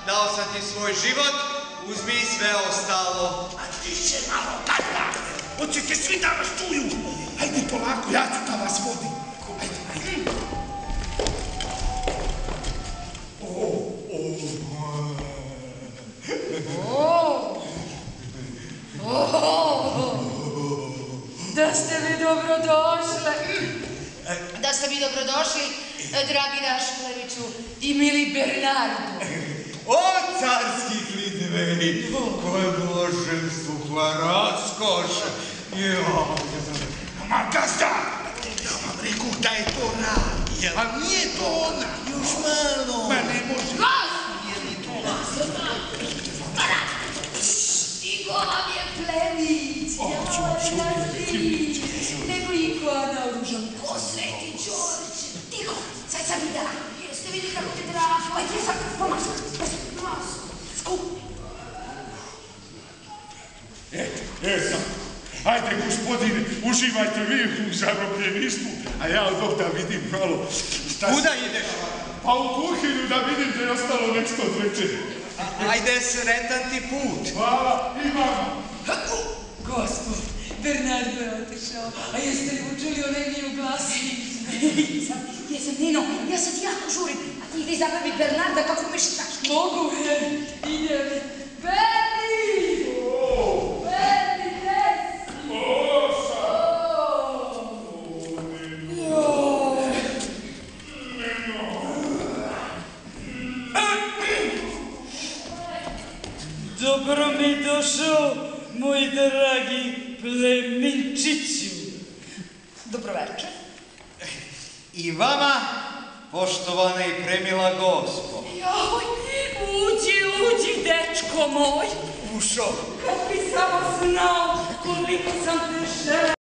dao sam ti svoj život, uzmi sve ostalo. A ti se malo gadla. Hoćete svi da vas čuju. Hajde polako, ja ću da vas vodim. Hajde, hajde. Da ste mi dobrodošli. Da ste mi dobrodošli, dragi Raškoleviću i mili Bernardu. O, carski klidvej, koje blaženstvo, koja raskoša. Ma gazda, ja vam rekao da je to rad, a nije to ona. Još malo. Ma ne može. Stigo vam je plemić, nego i koja naoružan. Ko Sveti Đorđe? Tiho, sad sam videla. Jeste vidjeli kako te drago? Ajde sad, pomaš. Skup. Eto, ajde gospodine, uživajte vi u zarobljeništvu, a ja od ovdje vidim malo šta... Kuda ideš? Pa u kuhinju da vidim da je ostalo nešto od večeri. Ajde, sretan ti put. Hvala, imam. Gospod, Bernardo je otišao, a jeste li učuli onaj Ninu glasini? Jesam, Nino, ja sad jako žurim, a ti ide izabavi Bernarda kako mi šitaš. Mogu, idem. Berni! Berni, desi! Dobro mi došao, moj dragi plemenčiću. Dobroveče. I vama, poštovana i premila gospo. Joj, uđi, dečko moj. Ušao. Kad bi samo znao